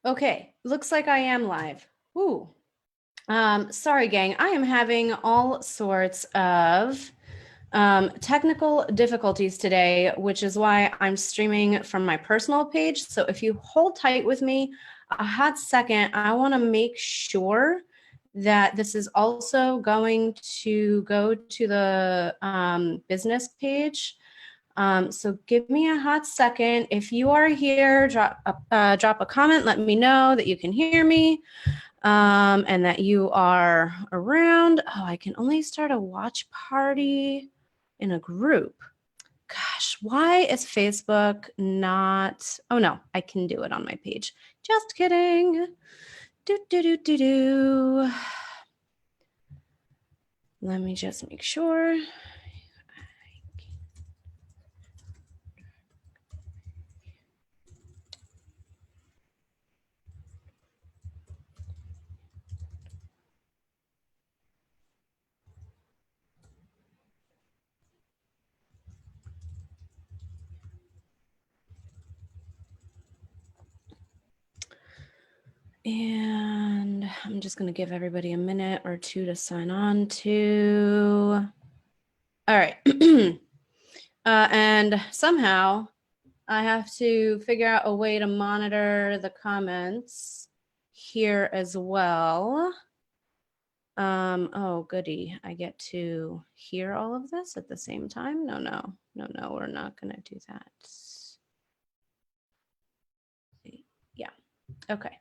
Okay. Looks like I am live. Ooh. Sorry, gang. I am having all sorts of technical difficulties today, which is why I'm streaming from my personal page. So if you hold tight with me a hot second, I want to make sure that this is also going to go to the business page. So give me a hot second. If you are here, drop a comment. Let me know that you can hear me and that you are around. Oh, I can only start a watch party in a group. Gosh, why is Facebook not? Oh no, I can do it on my page. Just kidding. Do. Let me just make sure. And I'm just going to give everybody a minute or two to sign on to. All right. And somehow I have to figure out a way to monitor the comments here as well. Oh, goody. I get to hear all of this at the same time? No, we're not going to do that. Yeah. Okay.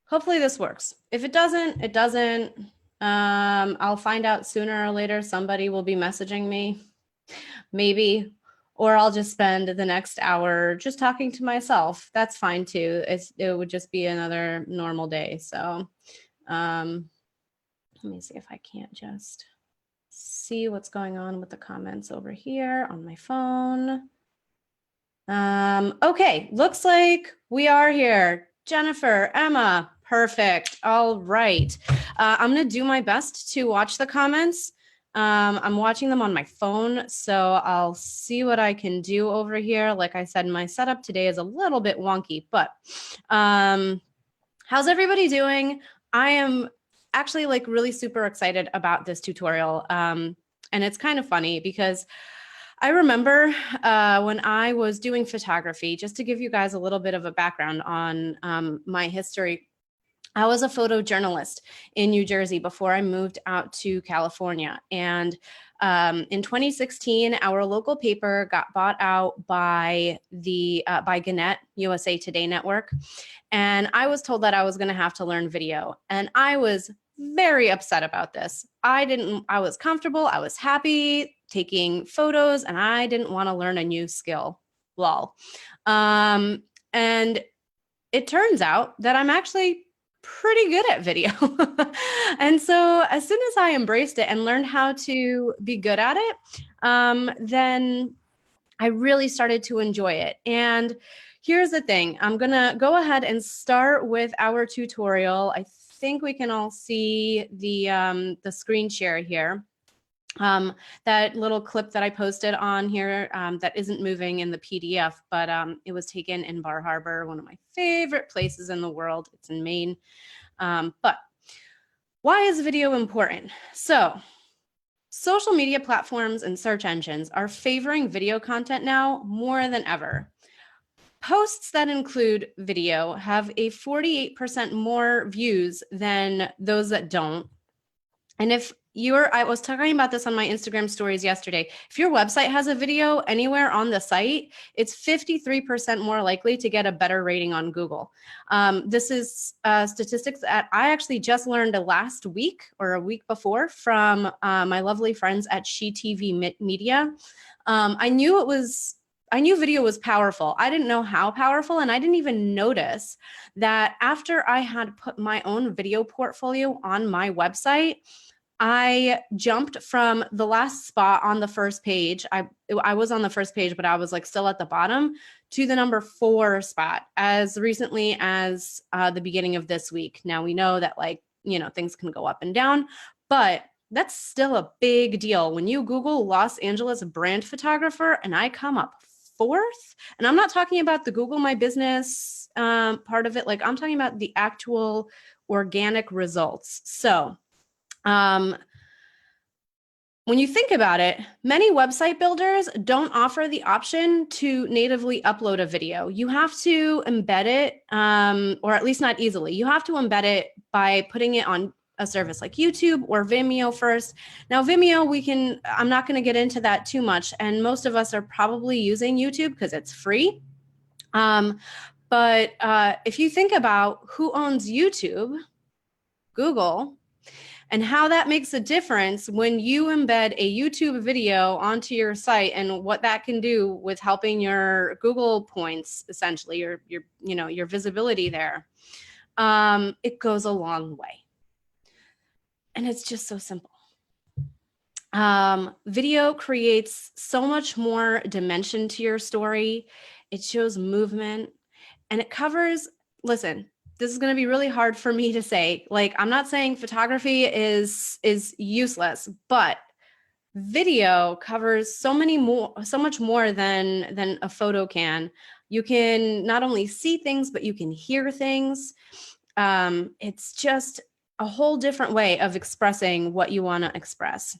Hopefully this works. If it doesn't, it doesn't. I'll find out sooner or later. Somebody will be messaging me, maybe, or I'll just spend the next hour just talking to myself. That's fine too. It would just be another normal day. So let me see if I can't just see what's going on with the comments over here on my phone. Okay, looks like we are here. Jennifer, Emma, perfect. All right. I'm going to do my best to watch the comments. I'm watching them on my phone, so I'll see what I can do over here. Like I said, my setup today is a little bit wonky, but how's everybody doing? I am actually like really super excited about this tutorial. And it's kind of funny because I remember when I was doing photography, just to give you guys a little bit of a background on my history, I was a photojournalist in New Jersey before I moved out to California. And in 2016, our local paper got bought out by by Gannett, USA Today Network. And I was told that I was going to have to learn video. And I was very upset about this. I was comfortable. I was happy taking photos and I didn't want to learn a new skill. Lol. And it turns out that I'm actually pretty good at video. And so as soon as I embraced it and learned how to be good at it, then I really started to enjoy it. And here's the thing. I'm going to go ahead and start with our tutorial. I think we can all see the screen share here. That little clip that I posted on here that isn't moving in the PDF, but it was taken in Bar Harbor, one of my favorite places in the world. It's in Maine. But why is video important? So social media platforms and search engines are favoring video content now more than ever. Posts that include video have a 48% more views than those that don't. And if I was talking about this on my Instagram stories yesterday. If your website has a video anywhere on the site, it's 53% more likely to get a better rating on Google. This is statistics that I actually just learned last week or a week before from my lovely friends at SheTV Media. I knew video was powerful. I didn't know how powerful, and I didn't even notice that after I had put my own video portfolio on my website, I jumped from the last spot on the first page. I was on the first page, but I was like still at the bottom, to the number 4 spot as recently as the beginning of this week. Now we know that things can go up and down, but That's still a big deal. When you Google Los Angeles brand photographer and I come up fourth, and I'm not talking about the Google My Business part of it. Like I'm talking about the actual organic results. So when you think about it, many website builders don't offer the option to natively upload a video. You have to embed it, or at least not easily. You have to embed it by putting it on a service like YouTube or Vimeo first. Now, Vimeo, I'm not going to get into that too much. And most of us are probably using YouTube because it's free. But if you think about who owns YouTube, Google, and how that makes a difference when you embed a YouTube video onto your site and what that can do with helping your Google points, essentially your visibility there, it goes a long way. And it's just so simple. Video creates so much more dimension to your story. It shows movement and it covers, listen, this is going to be really hard for me to say. Like, I'm not saying photography is useless, but video covers so much more than a photo can. You can not only see things, but you can hear things. It's just a whole different way of expressing what you want to express.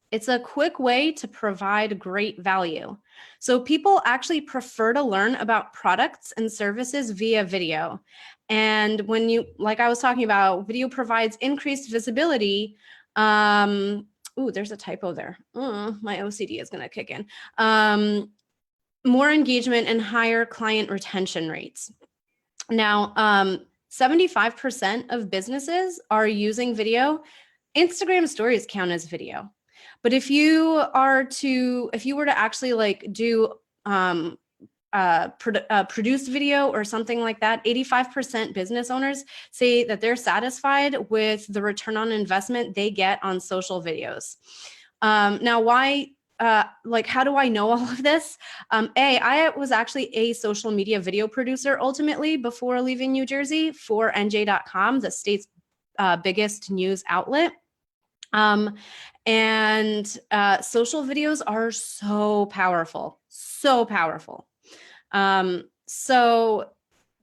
It's a quick way to provide great value. So people actually prefer to learn about products and services via video. And when you, like I was talking about, video provides increased visibility. Ooh, there's a typo there. My OCD is going to kick in. More engagement and higher client retention rates. Now, 75% of businesses are using video. Instagram stories count as video. But if you were to actually like do produced video or something like that, 85% business owners say that they're satisfied with the return on investment they get on social videos. Now, why? How do I know all of this? I was actually a social media video producer ultimately before leaving New Jersey for NJ.com, the state's biggest news outlet. And social videos are so powerful, so powerful. So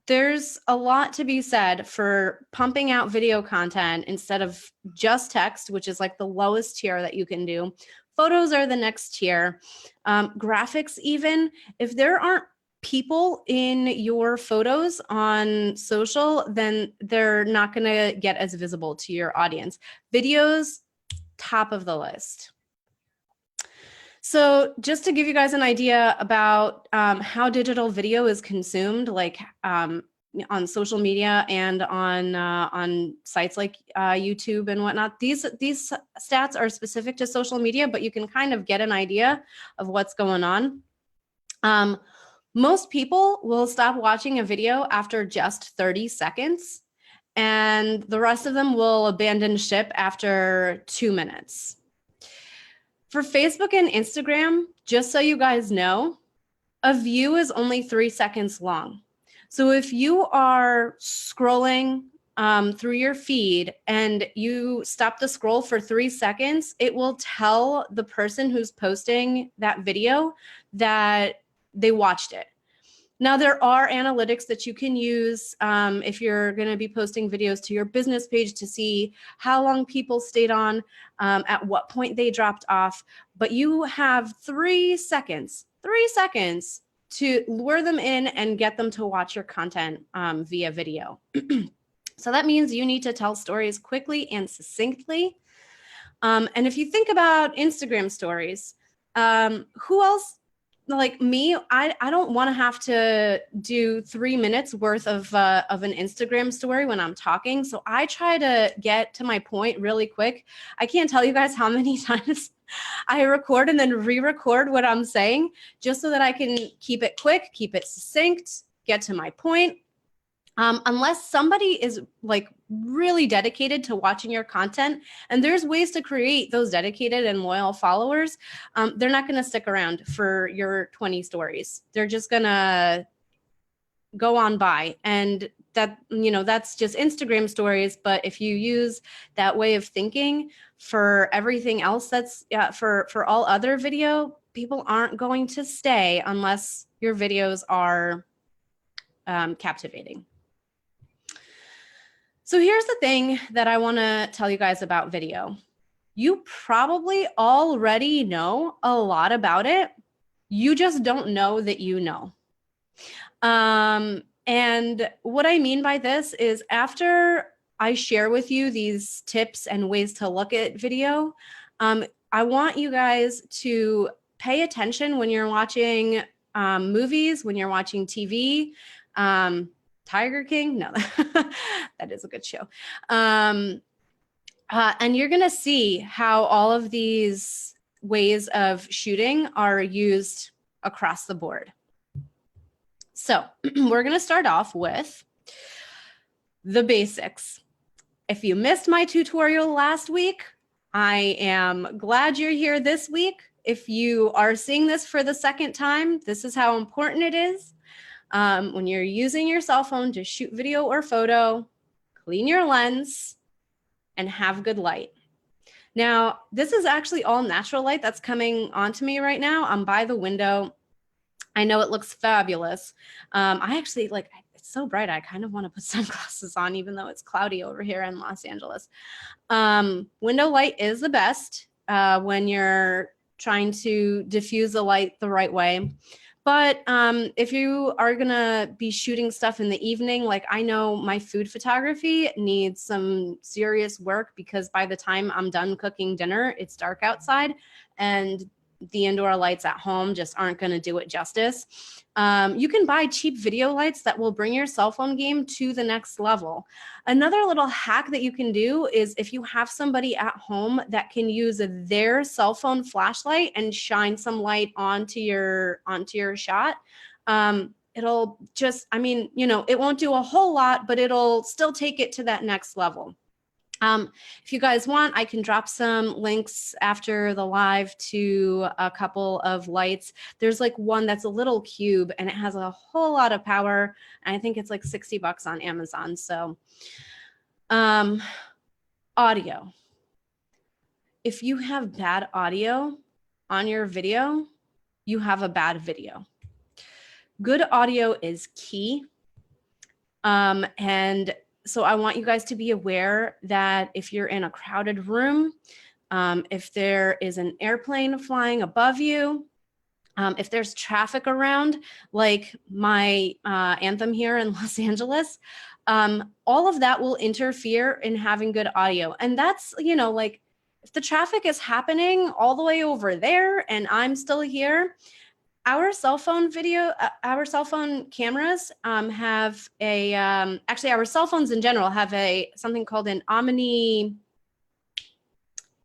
there's a lot to be said for pumping out video content instead of just text, which is like the lowest tier that you can do. Photos are the next tier. Graphics, even if there aren't people in your photos on social, then they're not going to get as visible to your audience. Videos, top of the list. So just to give you guys an idea about how digital video is consumed, like on social media and on sites like YouTube and whatnot, these stats are specific to social media, but you can kind of get an idea of what's going on. Most people will stop watching a video after just 30 seconds. And the rest of them will abandon ship after 2 minutes. For Facebook and Instagram, just so you guys know, a view is only 3 seconds long. So if you are scrolling through your feed and you stop the scroll for 3 seconds, it will tell the person who's posting that video that they watched it. Now, there are analytics that you can use if you're going to be posting videos to your business page to see how long people stayed on, at what point they dropped off. But you have 3 seconds to lure them in and get them to watch your content via video. So that means you need to tell stories quickly and succinctly. And if you think about Instagram stories, who else? Like me, I don't want to have to do 3 minutes worth of an Instagram story when I'm talking. So I try to get to my point really quick. I can't tell you guys how many times I record and then re-record what I'm saying just so that I can keep it quick, keep it succinct, get to my point. Unless somebody is like really dedicated to watching your content, and there's ways to create those dedicated and loyal followers, they're not going to stick around for your 20 stories. They're just going to go on by. And that, you know, that's just Instagram stories. But if you use that way of thinking for everything else, that's for all other video, people aren't going to stay unless your videos are captivating. So here's the thing that I want to tell you guys about video. You probably already know a lot about it. You just don't know that you know. And what I mean by this is, after I share with you these tips and ways to look at video, I want you guys to pay attention when you're watching movies, when you're watching TV. Tiger King? No, that is a good show. And you're going to see how all of these ways of shooting are used across the board. So we're going to start off with the basics. If you missed my tutorial last week, I am glad you're here this week. If you are seeing this for the second time, this is how important it is. When you're using your cell phone to shoot video or photo, clean your lens and have good light. Now, this is actually all natural light that's coming onto me right now. I'm by the window. I know it looks fabulous. I actually, like, it's so bright, I kind of want to put sunglasses on, even though it's cloudy over here in Los Angeles. Window light is the best when you're trying to diffuse the light the right way. But if you are gonna be shooting stuff in the evening, like, I know my food photography needs some serious work, because by the time I'm done cooking dinner, it's dark outside, and the indoor lights at home just aren't gonna do it justice. You can buy cheap video lights that will bring your cell phone game to the next level. Another little hack that you can do is, if you have somebody at home that can use their cell phone flashlight and shine some light onto your shot, it'll just, I mean, you know, it won't do a whole lot, but it'll still take it to that next level. If you guys want, I can drop some links after the live to a couple of lights. There's like one that's a little cube and it has a whole lot of power. And I think it's like $60 on Amazon. So audio. If you have bad audio on your video, you have a bad video. Good audio is key. And so I want you guys to be aware that if you're in a crowded room, if there is an airplane flying above you, if there's traffic around, like my Anthem here in Los Angeles, all of that will interfere in having good audio. And that's, you know, like, if the traffic is happening all the way over there and I'm still here, our cell phone cameras have a, actually our cell phones in general have something called an Omni,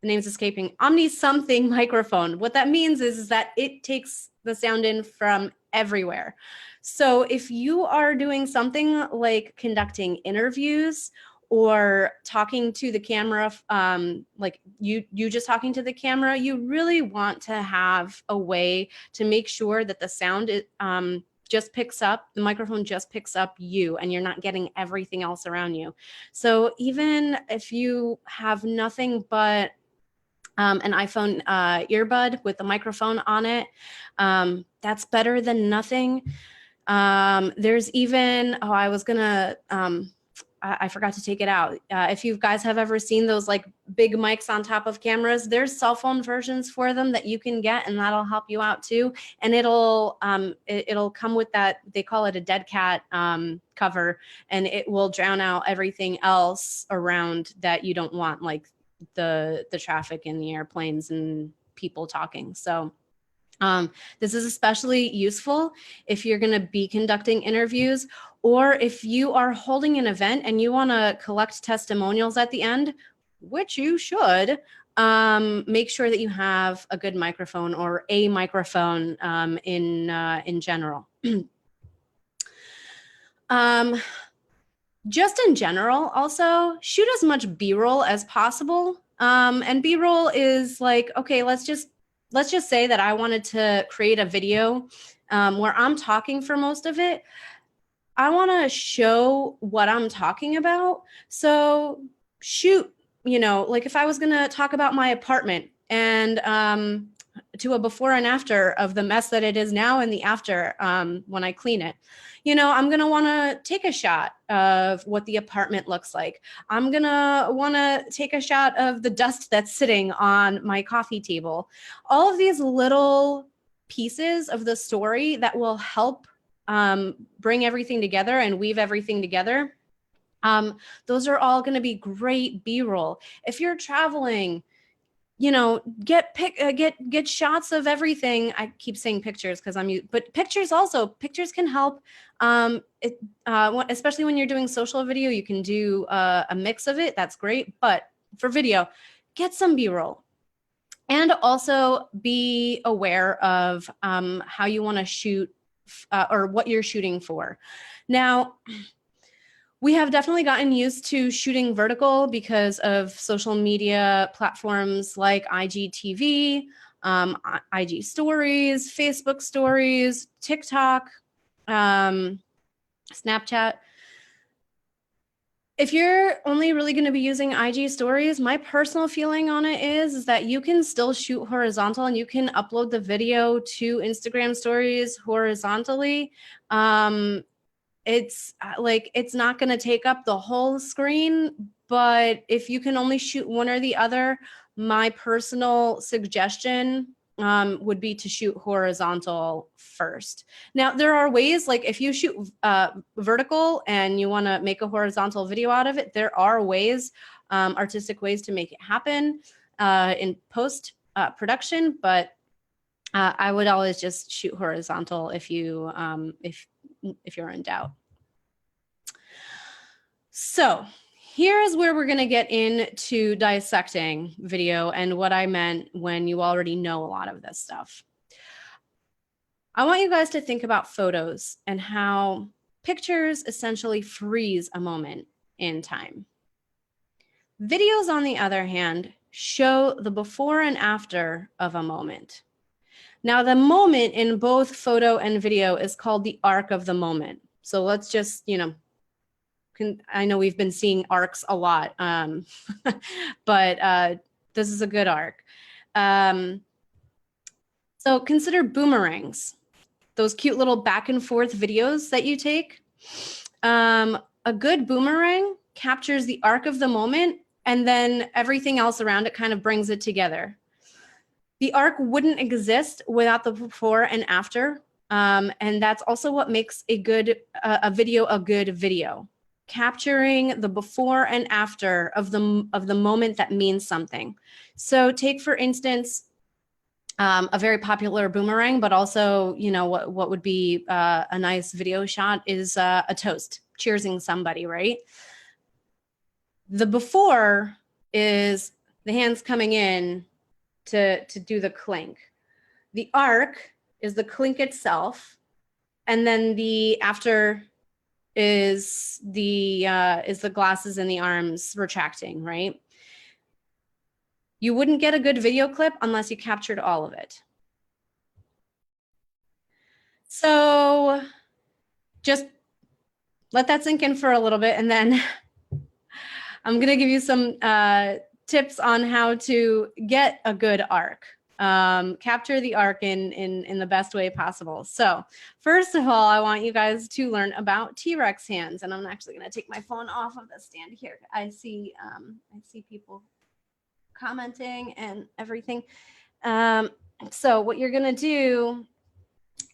the name's escaping, Omni something microphone. What that means is that it takes the sound in from everywhere. So if you are doing something like conducting interviews or talking to the camera, like you just talking to the camera, you really want to have a way to make sure that the sound just picks up, the microphone just picks up you, and you're not getting everything else around you. So even if you have nothing but an iPhone earbud with the microphone on it, that's better than nothing. There's even, I was gonna, I forgot to take it out. If you guys have ever seen those like big mics on top of cameras, there's cell phone versions for them that you can get, and that'll help you out too. And it'll come with that, they call it a dead cat cover, and it will drown out everything else around that you don't want, like the traffic and the airplanes and people talking. So this is especially useful if you're going to be conducting interviews, or if you are holding an event and you want to collect testimonials at the end, which you should. Make sure that you have a good microphone, or a microphone in general. Just in general, also shoot as much B-roll as possible. And B-roll is like, okay, let's just say that I wanted to create a video where I'm talking for most of it. I want to show what I'm talking about. So shoot, you know, like if I was going to talk about my apartment and to a before and after of the mess that it is now and the after when I clean it, you know, I'm going to want to take a shot of what the apartment looks like. I'm going to want to take a shot of the dust that's sitting on my coffee table. All of these little pieces of the story that will help bring everything together and weave everything together. Those are all going to be great B-roll. If you're traveling, you know, get shots of everything. I keep saying pictures because but pictures can help. Especially when you're doing social video, you can do a mix of it. That's great. But for video, get some B-roll. And also be aware of how you want to shoot or what you're shooting for. Now, we have definitely gotten used to shooting vertical because of social media platforms like IGTV, IG stories, Facebook stories, TikTok, Snapchat. If you're only really going to be using IG stories, my personal feeling on it is that you can still shoot horizontal and you can upload the video to Instagram stories horizontally. It's like, it's not going to take up the whole screen, but if you can only shoot one or the other, my personal suggestion would be to shoot horizontal first. Now, there are ways, like if you shoot vertical and you want to make a horizontal video out of it, there are ways, artistic ways to make it happen in post production, but I would always just shoot horizontal if you if you're in doubt. So here's where we're going to get into dissecting video and what I meant when you already know a lot of this stuff. I want you guys to think about photos and how pictures essentially freeze a moment in time. Videos, on the other hand, show the before and after of a moment. Now, the moment in both photo and video is called the arc of the moment. So let's just, you know, I know we've been seeing arcs a lot, but this is a good arc. So consider boomerangs, those cute little back and forth videos that you take. A good boomerang captures the arc of the moment, and then everything else around it kind of brings it together. The arc wouldn't exist without the before and after. And that's also what makes a good video a good video. Capturing the before and after of the moment that means something. So take, for instance, a very popular boomerang, but also, you know, what would be a nice video shot is a toast, cheersing somebody, right? The before is the hands coming in to do the clink. The arc is the clink itself, and then the after is the glasses and the arms retracting, right? You wouldn't get a good video clip unless you captured all of it. So just let that sink in for a little bit, and then I'm gonna give you some tips on how to get a good arc. Capture the arc in the best way possible. So first of all, I want you guys to learn about T-Rex hands, and I'm actually going to take my phone off of the stand here. I see people commenting and everything. So what you're going to do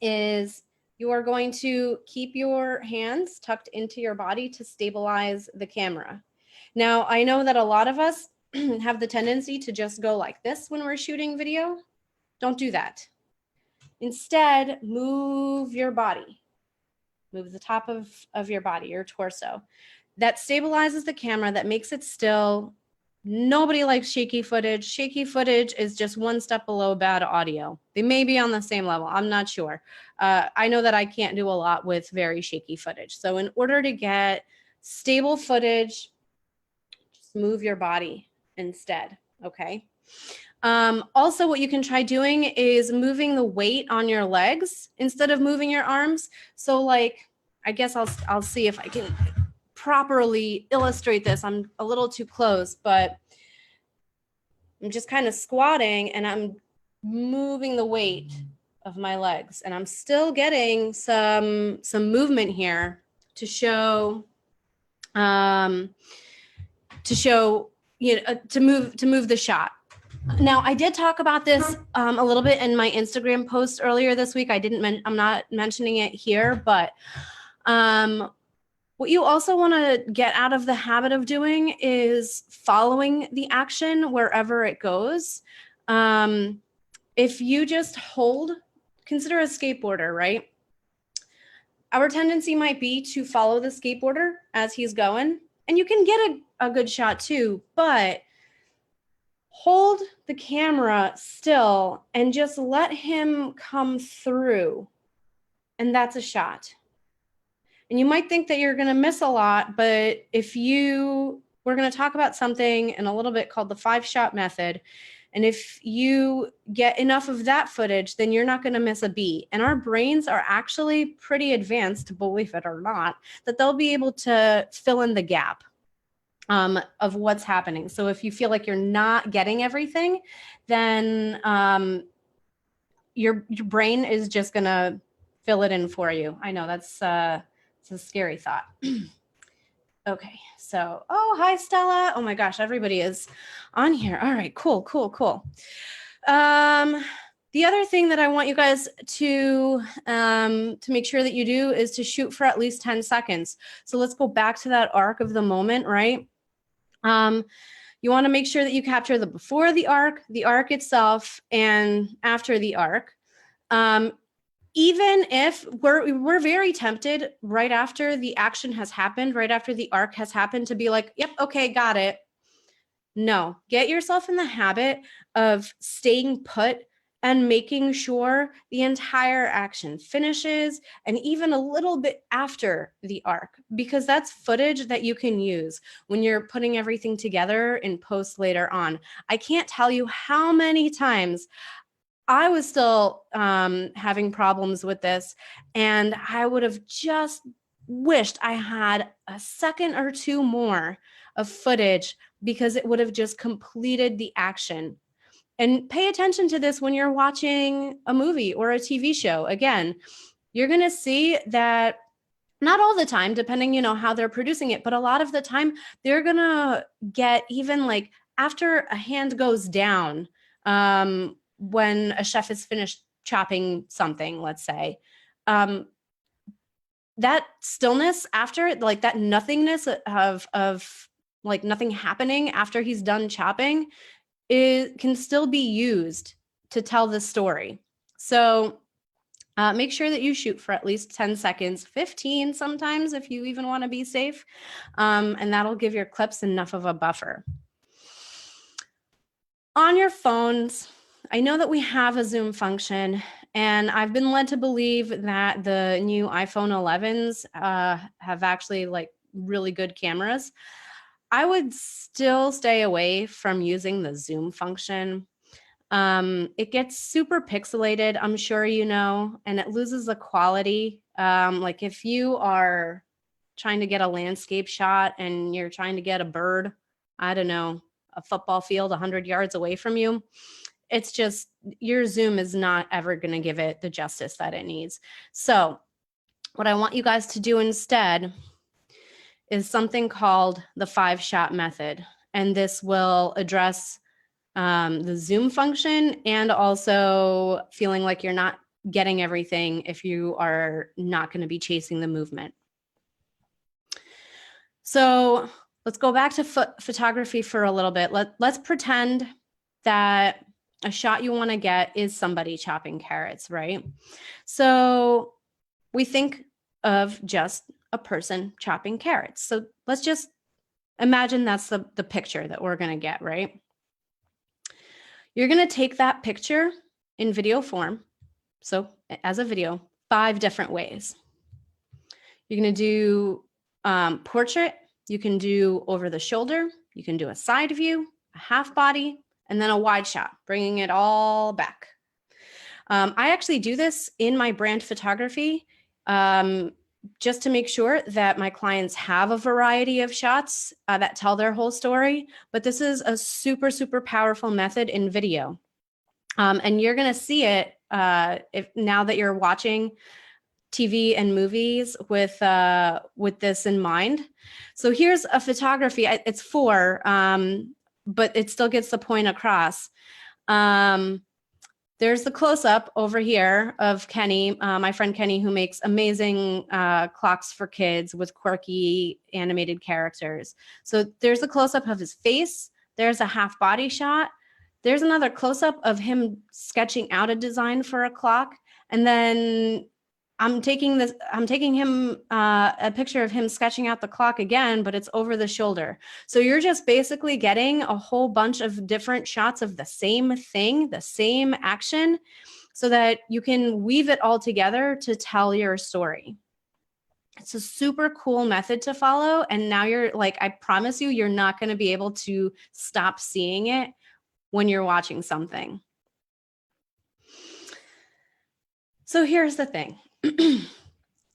is you are going to keep your hands tucked into your body to stabilize the camera. Now, I know that a lot of us have the tendency to just go like this when we're shooting video. Don't do that. Instead, move your body. Move the top of your body, your torso. That stabilizes the camera, that makes it still. Nobody likes shaky footage. Shaky footage is just one step below bad audio. They may be on the same level. I'm not sure. I know that I can't do a lot with very shaky footage. So in order to get stable footage, just move your body instead, okay? Also, what you can try doing is moving the weight on your legs instead of moving your arms. So like I guess I'll see if I can properly illustrate this. I'm a little too close, but I'm just kind of squatting and I'm moving the weight of my legs, and I'm still getting some movement here to show to move the shot. Now, I did talk about this a little bit in my Instagram post earlier this week. I'm not mentioning it here, but what you also want to get out of the habit of doing is following the action wherever it goes. If you just consider a skateboarder, right? Our tendency might be to follow the skateboarder as he's going, and you can get a good shot too, but hold the camera still and just let him come through, and that's a shot. And you might think that you're going to miss a lot, but we're going to talk about something in a little bit called the 5-shot method. And if you get enough of that footage, then you're not going to miss a beat. And our brains are actually pretty advanced, believe it or not, that they'll be able to fill in the gap of what's happening. So if you feel like you're not getting everything, then your brain is just going to fill it in for you. I know it's a scary thought. Okay, so, oh, hi, Stella. Oh my gosh, everybody is on here. All right, cool. The other thing that I want you guys to make sure that you do is to shoot for at least 10 seconds. So let's go back to that arc of the moment, right? You want to make sure that you capture the before the arc itself, and after the arc. Even if we're very tempted right after the action has happened, right after the arc has happened, to be like, yep, okay, got it. No, get yourself in the habit of staying put and making sure the entire action finishes, and even a little bit after the arc, because that's footage that you can use when you're putting everything together in post later on. I can't tell you how many times I was still having problems with this, and I would have just wished I had a second or two more of footage, because it would have just completed the action. And pay attention to this when you're watching a movie or a TV show. Again, you're going to see that not all the time, depending, how they're producing it, but a lot of the time they're going to get, even like after a hand goes down, when a chef is finished chopping something, let's say, that stillness after, like that nothingness of like nothing happening after he's done chopping, can still be used to tell the story. So make sure that you shoot for at least 10 seconds, 15 sometimes if you even want to be safe, and that'll give your clips enough of a buffer. On your phones, I know that we have a zoom function, and I've been led to believe that the new iPhone 11s have actually like really good cameras. I would still stay away from using the zoom function. It gets super pixelated, I'm sure you know, and it loses the quality. Like if you are trying to get a landscape shot and you're trying to get a bird, I don't know, a football field 100 yards away from you, it's just, your zoom is not ever going to give it the justice that it needs. So what I want you guys to do instead is something called the 5-shot method. And this will address the zoom function, and also feeling like you're not getting everything if you are not going to be chasing the movement. So let's go back to photography for a little bit. Let's pretend that a shot you want to get is somebody chopping carrots, right? So we think of just a person chopping carrots. So let's just imagine that's the picture that we're going to get, right? You're going to take that picture in video form, so as a video, 5 different ways. You're going to do portrait, you can do over the shoulder, you can do a side view, a half body, and then a wide shot, bringing it all back. I actually do this in my brand photography. just to make sure that my clients have a variety of shots that tell their whole story. But this is a super, super powerful method in video. And you're going to see it if now that you're watching TV and movies with this in mind. So here's a photography. It's 4, but it still gets the point across. There's the close-up over here of Kenny, my friend Kenny, who makes amazing clocks for kids with quirky animated characters. So there's a close-up of his face. There's a half body shot. There's another close-up of him sketching out a design for a clock. And then I'm taking him a picture of him sketching out the clock again, but it's over the shoulder. So you're just basically getting a whole bunch of different shots of the same thing, the same action, so that you can weave it all together to tell your story. It's a super cool method to follow. And now you're like, I promise you, you're not going to be able to stop seeing it when you're watching something. So here's the thing.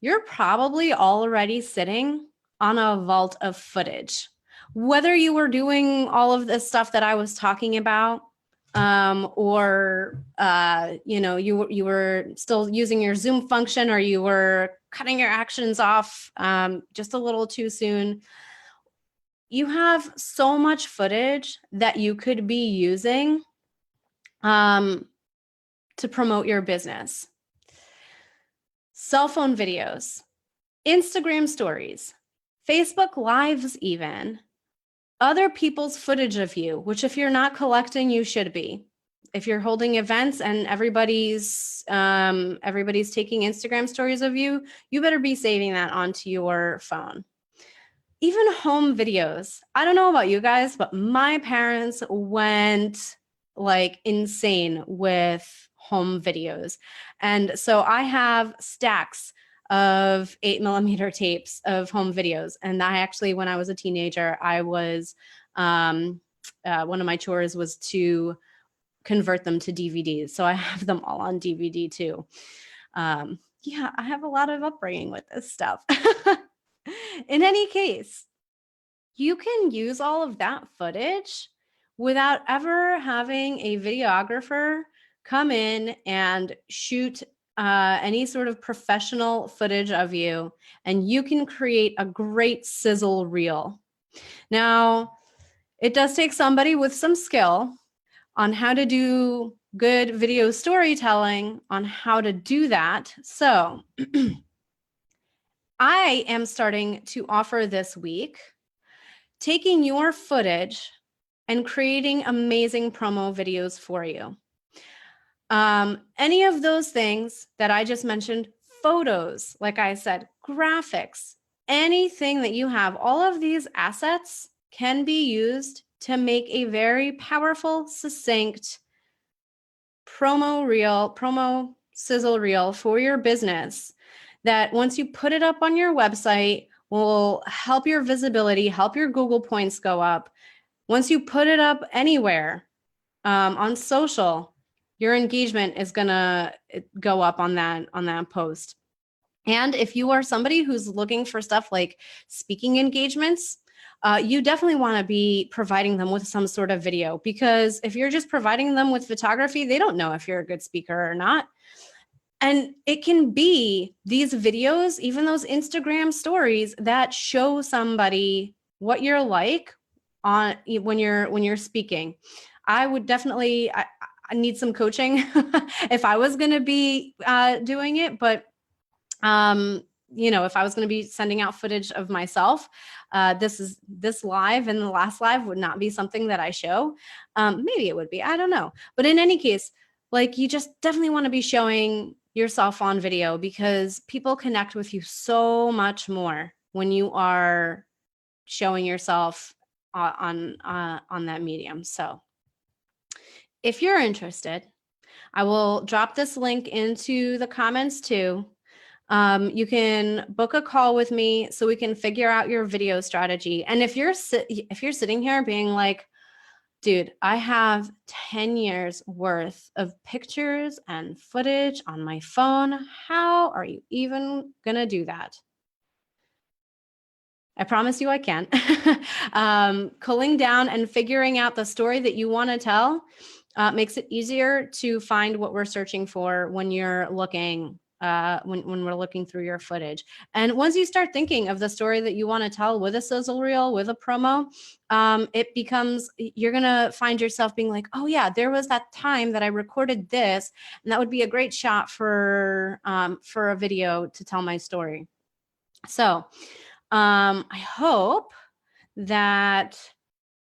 You're probably already sitting on a vault of footage. Whether you were doing all of this stuff that I was talking about, or you were still using your Zoom function, or you were cutting your actions off just a little too soon, you have so much footage that you could be using to promote your business. Cell phone videos, Instagram stories, Facebook Lives even, other people's footage of you, which if you're not collecting, you should be. If you're holding events and everybody's taking Instagram stories of you, you better be saving that onto your phone. Even home videos. I don't know about you guys, but my parents went like insane with home videos. And so I have stacks of 8mm tapes of home videos. And I actually, when I was a teenager, I was, one of my chores was to convert them to DVDs. So I have them all on DVD too. Yeah, I have a lot of upbringing with this stuff. In any case, you can use all of that footage without ever having a videographer come in and shoot any sort of professional footage of you, and you can create a great sizzle reel. Now, it does take somebody with some skill on how to do good video storytelling, on how to do that. So I am starting to offer this week taking your footage and creating amazing promo videos for you. Any of those things that I just mentioned, photos, like I said, graphics, anything that you have, all of these assets can be used to make a very powerful, succinct promo sizzle reel for your business that once you put it up on your website will help your visibility, help your Google points go up. Once you put it up anywhere on social, your engagement is gonna go up on that post. And if you are somebody who's looking for stuff like speaking engagements, you definitely want to be providing them with some sort of video, because if you're just providing them with photography, they don't know if you're a good speaker or not. And it can be these videos, even those Instagram stories that show somebody what you're like on when you're speaking. I would definitely, I need some coaching if I was going to be doing it, but if I was going to be sending out footage of myself, this live and the last live would not be something that I show. Maybe it would be, I don't know. But in any case, like, you just definitely want to be showing yourself on video, because people connect with you so much more when you are showing yourself on that medium. So if you're interested, I will drop this link into the comments too. You can book a call with me so we can figure out your video strategy. And if you're sitting here being like, dude, I have 10 years worth of pictures and footage on my phone, how are you even gonna do that? I promise you I can. Culling down and figuring out the story that you want to tell makes it easier to find what we're searching for when you're looking, when we're looking through your footage. And once you start thinking of the story that you want to tell with a sizzle reel, with a promo, it becomes, you're going to find yourself being like, oh yeah, there was that time that I recorded this, and that would be a great shot for a video to tell my story. So I hope that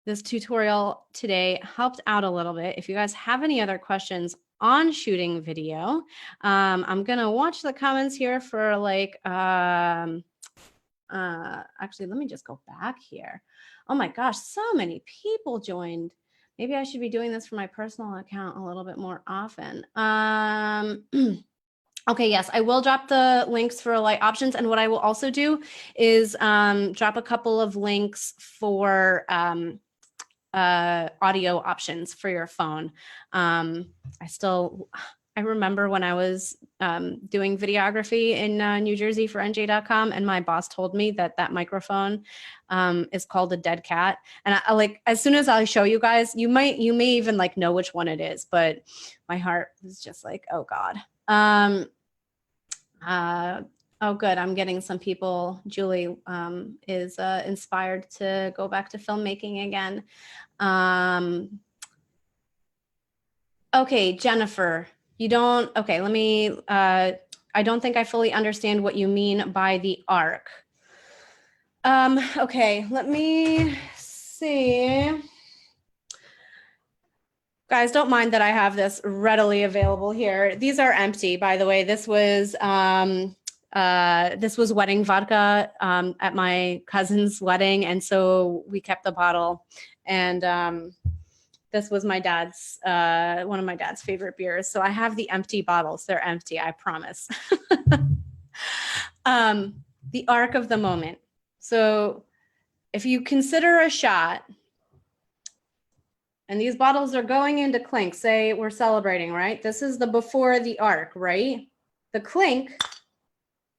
this tutorial today helped out a little bit. If you guys have any other questions on shooting video, I'm gonna watch the comments here for like, actually, let me just go back here. Oh my gosh, so many people joined. Maybe I should be doing this for my personal account a little bit more often. Okay, yes, I will drop the links for light options. And what I will also do is drop a couple of links for audio options for your phone. I remember when I was doing videography in New Jersey for NJ.com, and my boss told me that that microphone is called a dead cat. And I like, as soon as I show you guys, you may even like know which one it is, but my heart was just like, oh God. Oh, good. I'm getting some people. Julie is inspired to go back to filmmaking again. Okay, Jennifer, you don't, okay, let me, I don't think I fully understand what you mean by the arc. Okay, let me see. Guys, don't mind that I have this readily available here. These are empty, by the way. This was wedding vodka at my cousin's wedding, and so we kept the bottle. And this was my dad's, one of my dad's favorite beers. So I have the empty bottles. They're empty, I promise. The arc of the moment. So if you consider a shot, and these bottles are going into clink, say we're celebrating, right? This is the before the arc, right? The clink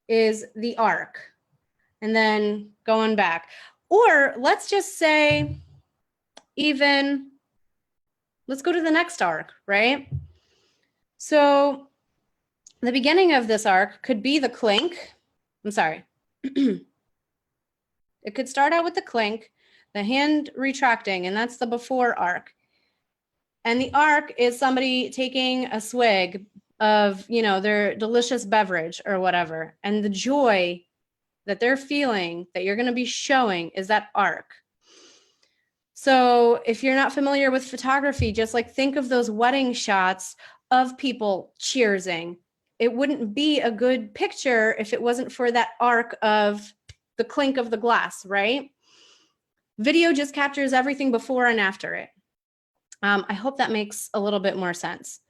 is the arc, and then going back. Or let's just say even, let's go to the next arc, right? So the beginning of this arc could be the clink. I'm sorry. It could start out with the clink, the hand retracting, and that's the before arc. And the arc is somebody taking a swig of, you know, their delicious beverage or whatever. And the joy that they're feeling that you're going to be showing is that arc. So if you're not familiar with photography, just like think of those wedding shots of people cheersing. It wouldn't be a good picture if it wasn't for that arc of the clink of the glass, right? Video just captures everything before and after it. I hope that makes a little bit more sense.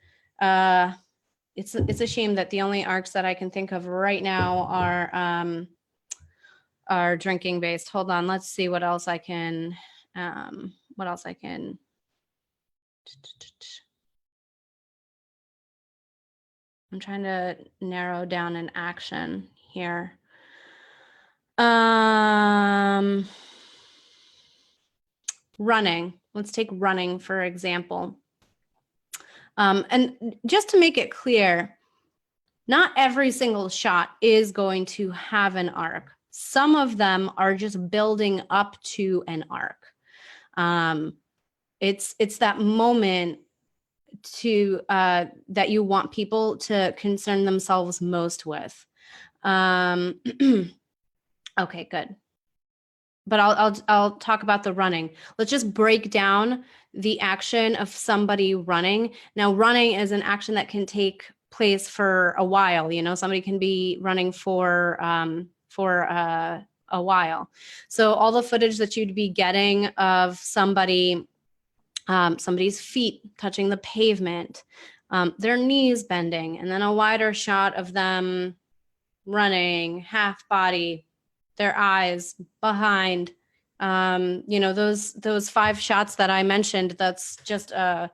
It's a shame that the only arcs that I can think of right now are drinking based. Hold on, let's see what else I can. What else I can. I'm trying to narrow down an action here. Running. Let's take running, for example. And just to make it clear, not every single shot is going to have an arc. Some of them are just building up to an arc. It's that moment to that you want people to concern themselves most with. Okay, good. But I'll talk about the running. Let's just break down the action of somebody running. Now, running is an action that can take place for a while. You know, somebody can be running for a while. So all the footage that you'd be getting of somebody, somebody's feet touching the pavement, their knees bending, and then a wider shot of them running, half body, their eyes behind, you know, those 5 shots that I mentioned, that's just a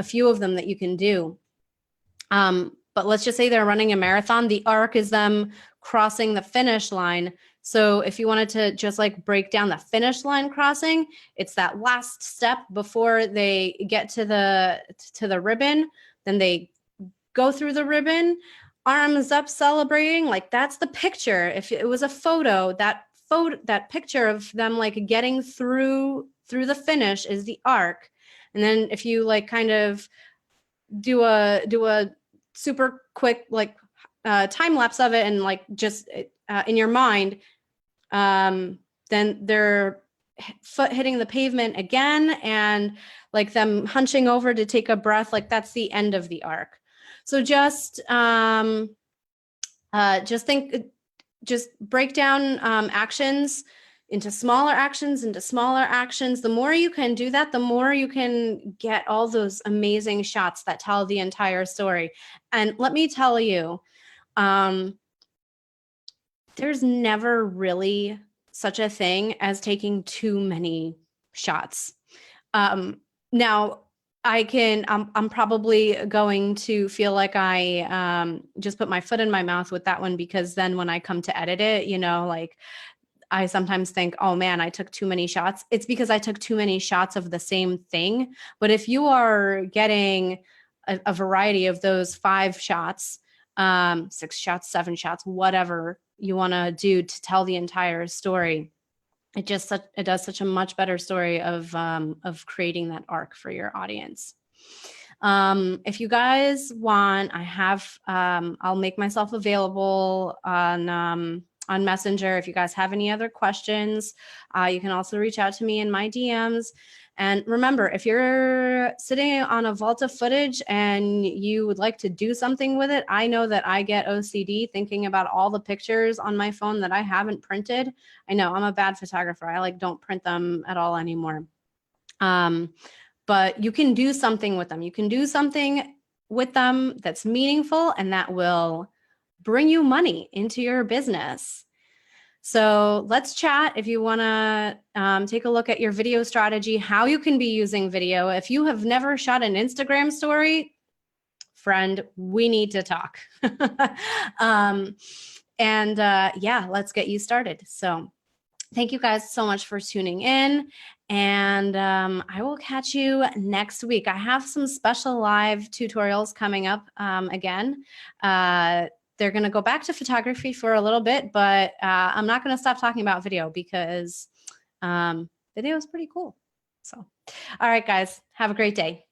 few of them that you can do. But but let's just say they're running a marathon. The arc is them crossing the finish line. So if you wanted to just like break down the finish line crossing, it's that last step before they get to the ribbon. Then they go through the ribbon, arms up, celebrating. Like that's the picture. If it was a photo, that picture of them like getting through the finish is the arc. And then if you like kind of do a super quick like time lapse of it and like just in your mind, then their foot hitting the pavement again and like them hunching over to take a breath, like that's the end of the arc. So just break down actions into smaller actions, The more you can do that, the more you can get all those amazing shots that tell the entire story. And let me tell you, there's never really such a thing as taking too many shots. Now, I'm probably going to feel like I just put my foot in my mouth with that one, because then when I come to edit it, like I sometimes think, oh man, I took too many shots. It's because I took too many shots of the same thing. But if you are getting a variety of those 5 shots, 6 shots, 7 shots, whatever you want to do to tell the entire story, it does such a much better story of creating that arc for your audience. If you guys want, I have I'll make myself available on Messenger. If you guys have any other questions, you can also reach out to me in my DMs. And remember, if you're sitting on a vault of footage and you would like to do something with it, I know that I get OCD thinking about all the pictures on my phone that I haven't printed. I know I'm a bad photographer. I don't print them at all anymore. But you can do something with them. You can do something with them that's meaningful and that will bring you money into your business. So let's chat if you want to take a look at your video strategy, how you can be using video. If you have never shot an Instagram story, friend, we need to talk. Yeah, let's get you started. So thank you guys so much for tuning in. And I will catch you next week. I have some special live tutorials coming up again. They're going to go back to photography for a little bit, but I'm not going to stop talking about video because video is pretty cool. So, all right, guys, have a great day.